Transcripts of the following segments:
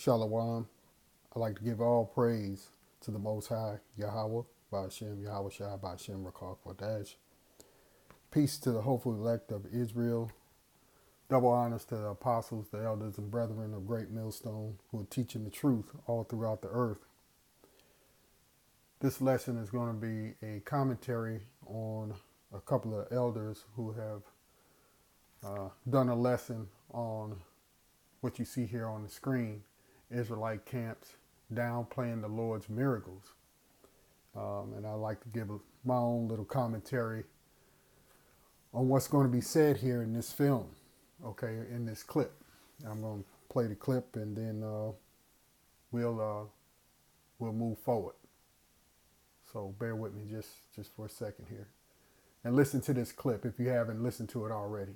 Shalom. I like to give all praise to the Most High, Yahweh, Ba'ashem, Yahweh Shai, Ba'ashem, Rakak, Wadash. Peace to the hopeful elect of Israel. Double honors to the apostles, the elders, and brethren of Great Millstone who are teaching the truth all throughout the earth. This lesson is going to be a commentary on a couple of elders who have done a lesson on what you see here on the screen, Israelite camps downplaying the Lord's miracles. And I like to give my own little commentary on what's going to be said here in this film, okay, in this clip. I'm going to play the clip and then we'll move forward. So bear with me just for a second here. And listen to this clip if you haven't listened to it already.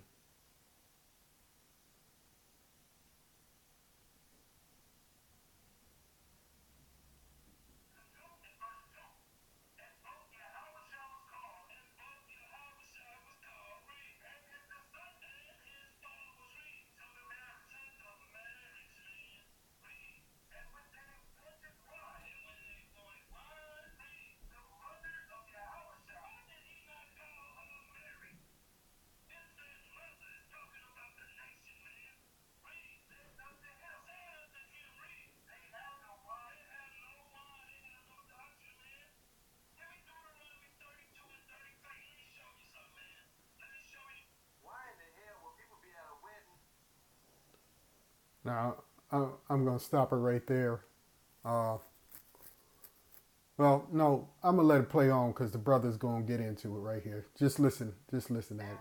Now, I'm going to stop it right there. Well, no, I'm going to let it play on because the brother's going to get into it right here. Just listen at it.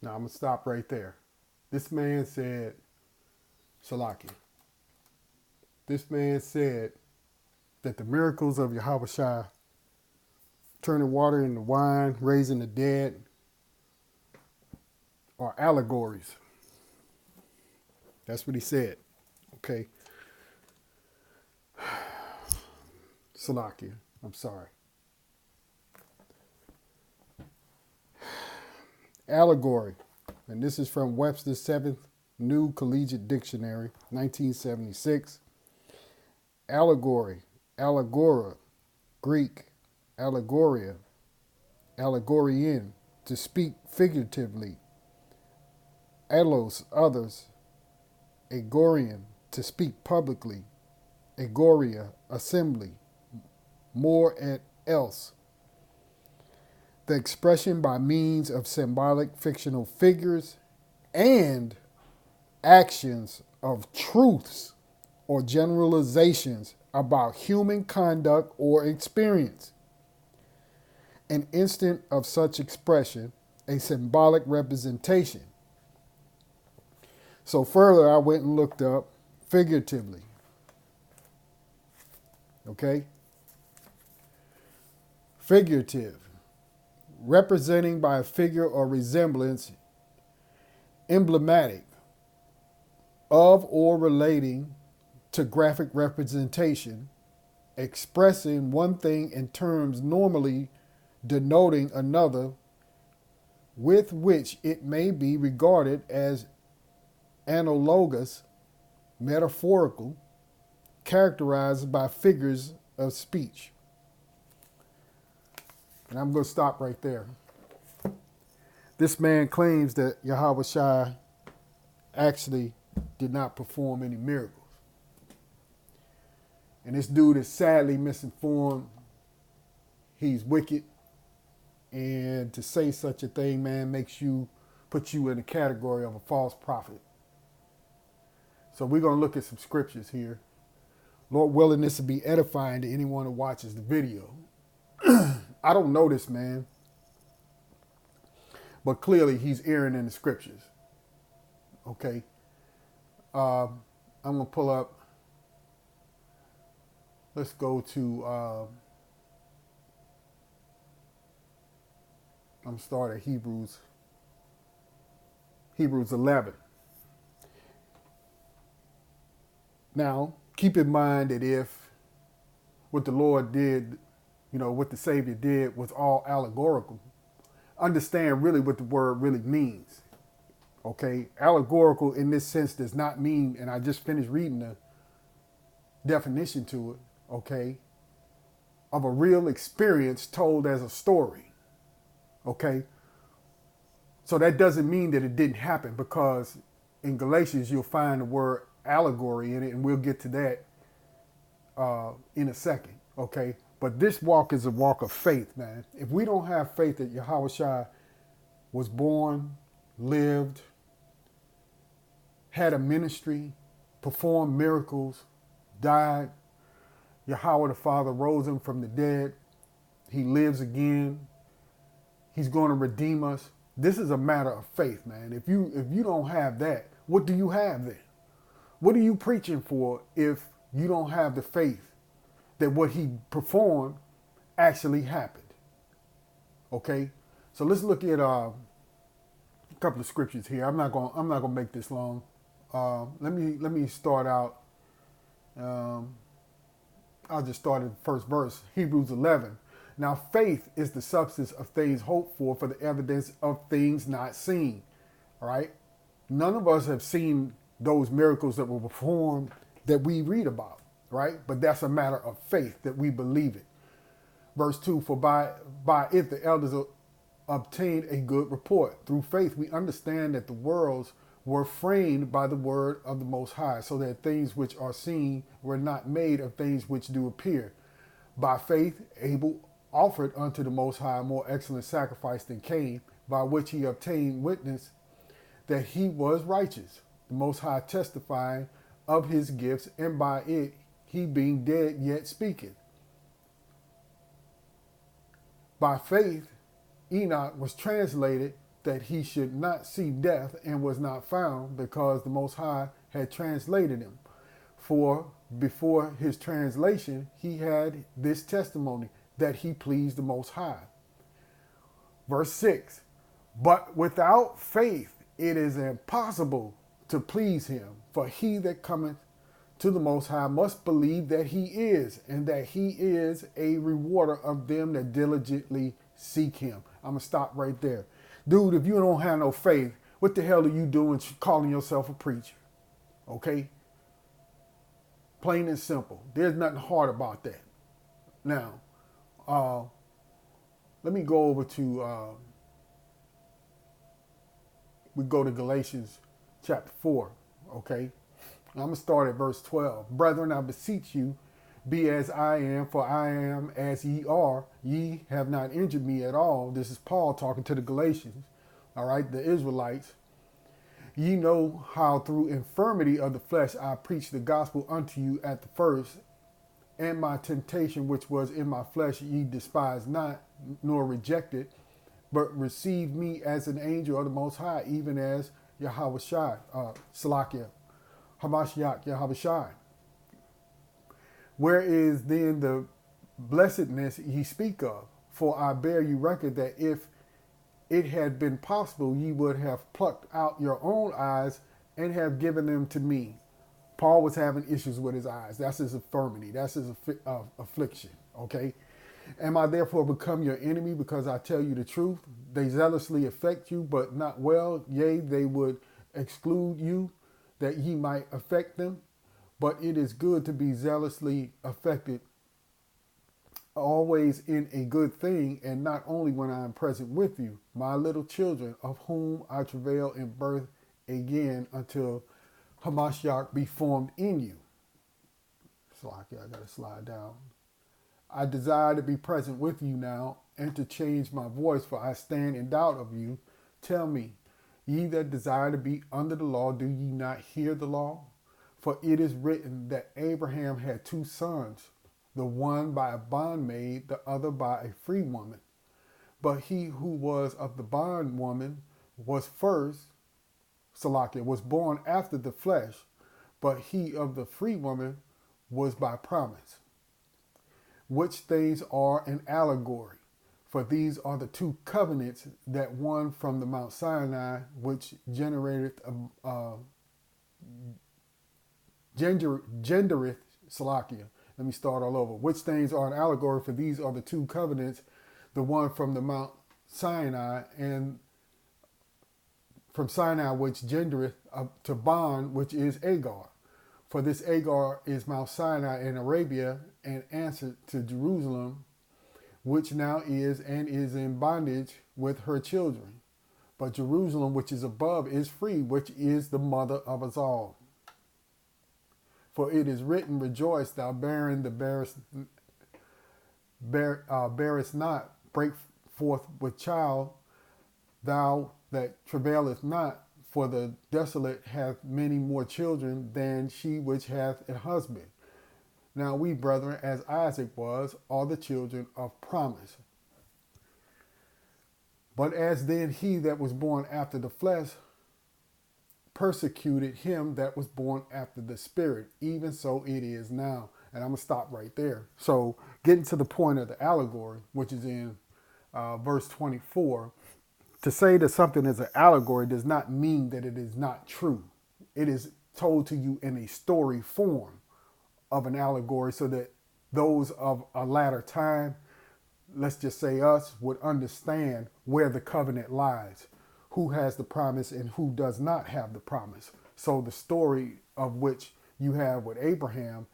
Now, I'm going to stop right there. This man said, Salaki, this man said that the miracles of Yahweh Shai, turning water into wine, raising the dead, are allegories. That's what he said. Okay. Salakia, I'm sorry. Allegory, and this is from Webster's 7th New Collegiate Dictionary, 1976. Allegory, allegora, Greek, allegoria, allegorian, to speak figuratively. Allos, others, agorian, to speak publicly. Agoria, assembly. More and else. The expression by means of symbolic fictional figures and actions of truths or generalizations about human conduct or experience. An instant of such expression, a symbolic representation. So further, I went and looked up figuratively. Okay? Figurative. Representing by a figure or resemblance emblematic of or relating to graphic representation, expressing one thing in terms normally denoting another, with which it may be regarded as analogous, metaphorical, characterized by figures of speech. And I'm going to stop right there. This man claims that Yahweh Shai actually did not perform any miracles. And this dude is sadly misinformed. He's wicked. And to say such a thing, man, puts you in the category of a false prophet. So we're going to look at some scriptures here. Lord willing, this will be edifying to anyone who watches the video. I don't know this man, but clearly he's erring in the scriptures. Okay. I'm going to pull up. Let's go to, I'm starting at Hebrews 11. Now, keep in mind that if what the Lord did, what the Savior did was all allegorical, understand really what the word really means. Okay? Allegorical in this sense does not mean, and I just finished reading the definition to it, okay, of a real experience told as a story. Okay? So that doesn't mean that it didn't happen, because in Galatians you'll find the word allegory in it, and we'll get to that in a second. Okay? But this walk is a walk of faith, man. If we don't have faith that Yahweh Shai was born, lived, had a ministry, performed miracles, died, Yahweh the Father rose him from the dead, he lives again, he's going to redeem us. This is a matter of faith, man. If you don't have that, what do you have then? What are you preaching for if you don't have the faith that what he performed actually happened? Okay, so let's look at a couple of scriptures here. I'm not gonna make this long. Let me start out. I'll just start at the first verse, Hebrews 11. Now faith is the substance of things hoped for the evidence of things not seen. All right, none of us have seen those miracles that were performed that we read about. Right? But that's a matter of faith that we believe it. Verse 2, for by it the elders obtained a good report. Through faith we understand that the worlds were framed by the word of the Most High, so that things which are seen were not made of things which do appear. By faith Abel offered unto the Most High a more excellent sacrifice than Cain, by which he obtained witness that he was righteous, the Most High testifying of his gifts, and by it he being dead yet speaketh. By faith Enoch was translated that he should not see death, and was not found, because the Most High had translated him. For before his translation he had this testimony, that he pleased the Most High. Verse 6, but without faith it is impossible to please him, for he that cometh to the Most High must believe that he is, and that he is a rewarder of them that diligently seek him. I'm going to stop right there. Dude, if you don't have no faith, what the hell are you doing calling yourself a preacher? Okay? Plain and simple. There's nothing hard about that. Now, let me go over to, we go to Galatians chapter 4, okay? I'm going to start at verse 12. Brethren, I beseech you, be as I am, for I am as ye are. Ye have not injured me at all. This is Paul talking to the Galatians, all right, the Israelites. Ye know how through infirmity of the flesh I preached the gospel unto you at the first, and my temptation which was in my flesh ye despised not, nor rejected, but received me as an angel of the Most High, even as Yahweh Shai, Salakia, Hamashiach Yahweh Shai. Where is then the blessedness ye speak of? For I bear you record that if it had been possible, ye would have plucked out your own eyes and have given them to me. Paul was having issues with his eyes. That's his infirmity. That's his affliction. Okay. Am I therefore become your enemy because I tell you the truth? They zealously affect you, but not well. Yea, they would exclude you that ye might affect them. But it is good to be zealously affected always in a good thing, and not only when I am present with you, my little children, of whom I travail in birth again until Hamashiach be formed in you. So I gotta slide down. I desire to be present with you now, and to change my voice, for I stand in doubt of you. Tell me, ye that desire to be under the law, do ye not hear the law? For it is written that Abraham had two sons, the one by a bondmaid, the other by a free woman. But he who was of the bondwoman was first, Salakia, was born after the flesh, but he of the free woman was by promise. Which things are an allegory. For these are the two covenants, that one from the Mount Sinai, which gendereth, Salakia. Let me start all over. Which things are an allegory, for these are the two covenants, the one from the Mount Sinai, and from Sinai, which gendereth to bond, which is Agar. For this Agar is Mount Sinai in Arabia, and answered to Jerusalem, which now is and is in bondage with her children. But Jerusalem, which is above, is free, which is the mother of us all. For it is written, rejoice, thou barren, the bearest not, break forth with child, thou that travaileth not, for the desolate hath many more children than she which hath a husband. Now we, brethren, as Isaac was, are the children of promise. But as then he that was born after the flesh persecuted him that was born after the spirit, even so it is now. And I'm going to stop right there. So getting to the point of the allegory, which is in verse 24, to say that something is an allegory does not mean that it is not true. It is told to you in a story form of an allegory, so that those of a latter time, let's just say us, would understand where the covenant lies, who has the promise and who does not have the promise. So the story of which you have with Abraham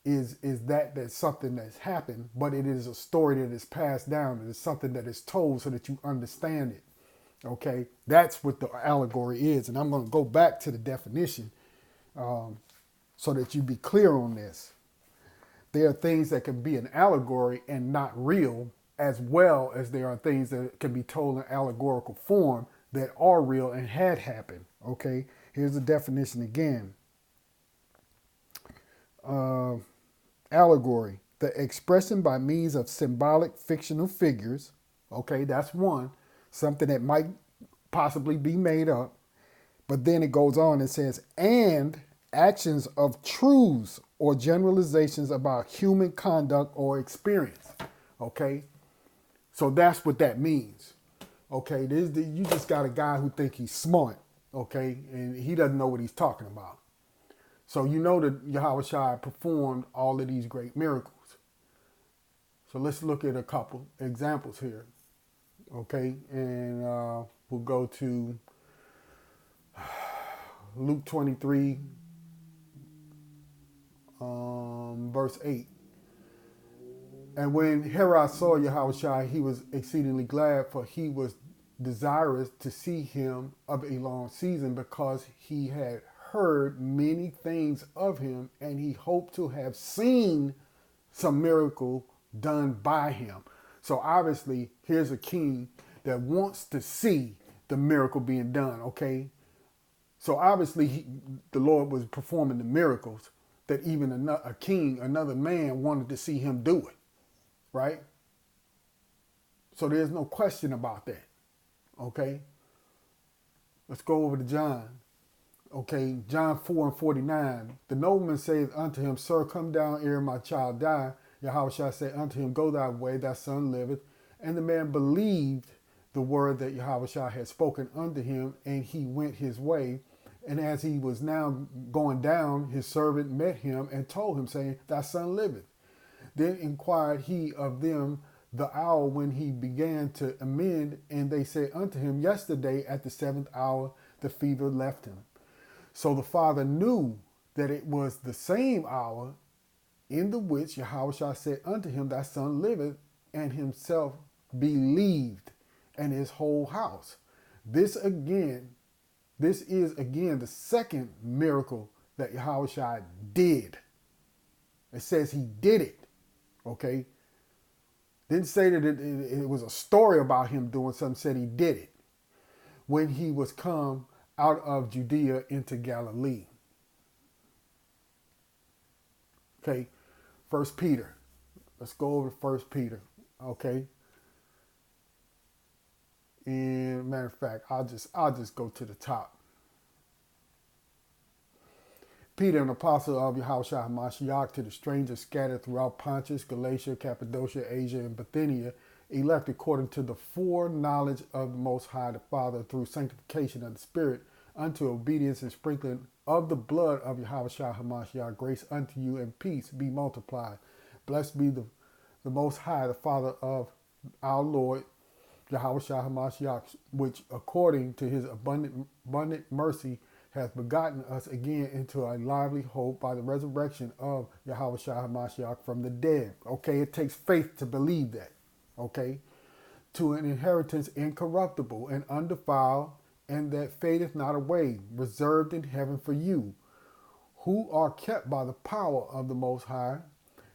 is that's something that's happened, but it is a story that is passed down. It is something that is told so that you understand it. Okay, that's what the allegory is. And I'm going to go back to the definition so that you be clear on this. There are things that can be an allegory and not real, as well as there are things that can be told in allegorical form that are real and had happened. Okay, here's the definition again. Allegory, the expression by means of symbolic fictional figures. Okay, that's one. Something that might possibly be made up. But then it goes on and says, and actions of truths or generalizations about human conduct or experience. Okay, so that's what that means. Okay, you just got a guy who think he's smart, okay, and he doesn't know what he's talking about. So you know that Yahweh Shai performed all of these great miracles. So let's look at a couple examples here, okay, and we'll go to Luke 23, verse 8. And when Herod saw Yahushua, he was exceedingly glad, for he was desirous to see him of a long season, because he had heard many things of him, and he hoped to have seen some miracle done by him. So obviously, here's a king that wants to see the miracle being done, okay? So obviously, the Lord was performing the miracles that even a king, another man, wanted to see him do it. Right? So there's no question about that. Okay? Let's go over to John. Okay, John 4:49. The nobleman saith unto him, Sir, come down ere my child die. Yahushua said unto him, Go thy way, thy son liveth. And the man believed the word that Yahweh had spoken unto him, and he went his way. And as he was now going down, his servant met him and told him, saying, Thy son liveth. Then inquired he of them the hour when he began to amend, and they said unto him, Yesterday at the 7th hour the fever left him. So the father knew that it was the same hour in the which Yahweh said unto him, Thy son liveth, and himself believed, and his whole house. This is again the second miracle that Yahweh did. It says he did it. Okay? Didn't say that it was a story about him doing something, said he did it. When he was come out of Judea into Galilee. Okay, 1 Peter. Let's go over to 1 Peter. Okay. And matter of fact, I'll just go to the top. Peter, an apostle of Yahweh HaMashiach, to the strangers scattered throughout Pontus, Galatia, Cappadocia, Asia, and Bithynia, elect according to the foreknowledge of the Most High the Father, through sanctification of the Spirit, unto obedience and sprinkling of the blood of Yahweh HaMashiach, grace unto you and peace be multiplied. Blessed be the Most High, the Father of our Lord, Yahweh HaMashiach, which according to his abundant mercy hath begotten us again into a lively hope by the resurrection of Yahweh HaMashiach from the dead. Okay, it takes faith to believe that. Okay, to an inheritance incorruptible and undefiled, and that fadeth not away, reserved in heaven for you, who are kept by the power of the Most High,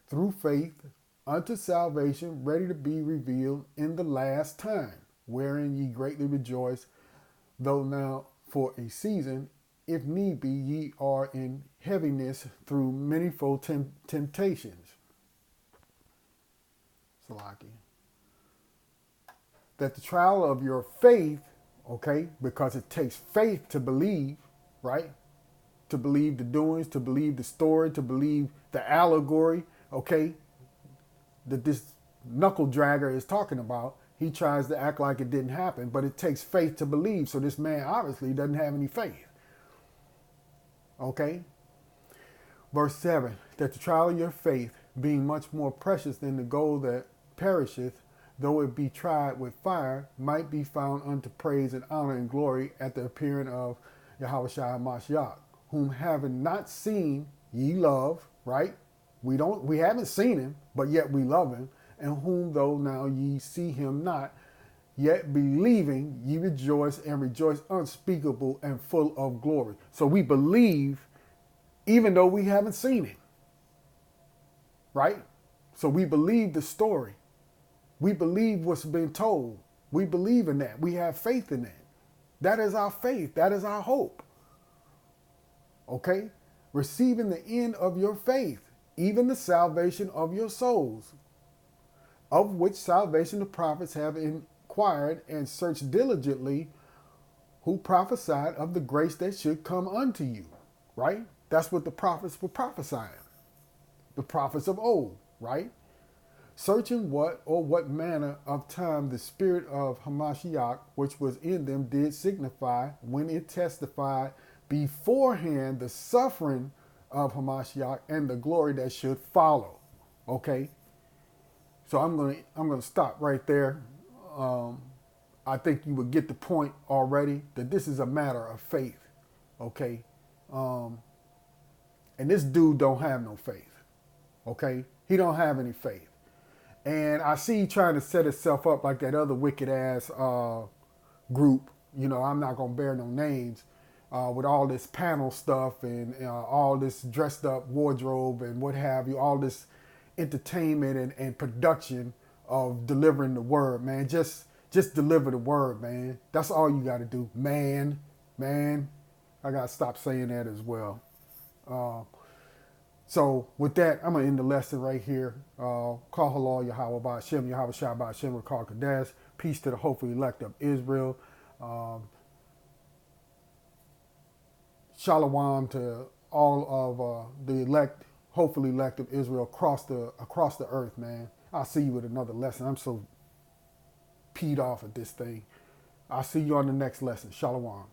through faith, unto salvation, ready to be revealed in the last time, wherein ye greatly rejoice, though now for a season, if need be, ye are in heaviness through manifold temptations. Salaki. That the trial of your faith, okay, because it takes faith to believe, right? To believe the doings, to believe the story, to believe the allegory, okay, that this knuckle dragger is talking about. He tries to act like it didn't happen, but it takes faith to believe. So this man obviously doesn't have any faith. Okay? Verse 7, that the trial of your faith, being much more precious than the gold that perisheth, though it be tried with fire, might be found unto praise and honor and glory at the appearing of Yahweh Mashiach, whom having not seen ye love, right? We haven't seen him, but yet we love him, and whom though now ye see him not, yet believing ye rejoice, and rejoice unspeakable and full of glory. So we believe even though we haven't seen him, right? So we believe the story. We believe what's been told. We believe in that. We have faith in that. That is our faith. That is our hope. Okay? Receiving the end of your faith, even the salvation of your souls, of which salvation the prophets have inquired and searched diligently, who prophesied of the grace that should come unto you. Right? That's what the prophets were prophesying. The prophets of old, right? Searching what manner of time the spirit of Hamashiach, which was in them, did signify when it testified beforehand the suffering of Hamashiach and the glory that should follow. Okay, so I'm gonna stop right there. I think you would get the point already that this is a matter of faith. Okay, and this dude don't have no faith. Okay, he don't have any faith. And I see trying to set itself up like that other wicked ass group. You know, I'm not going to bear no names with all this panel stuff and all this dressed up wardrobe and what have you, all this entertainment and production of delivering the word, man. Just deliver the word, man. That's all you got to do. Man. I got to stop saying that as well. So with that, I'm going to end the lesson right here. Call halal Yahweh Ba'ashem, Yahweh Shai Ba'ashem, Rakal Kadesh. Peace to the hopefully elect of Israel. Shalom to all of the elect, hopefully elect of Israel across the earth, man. I'll see you with another lesson. I'm so peed off at this thing. I'll see you on the next lesson. Shalom.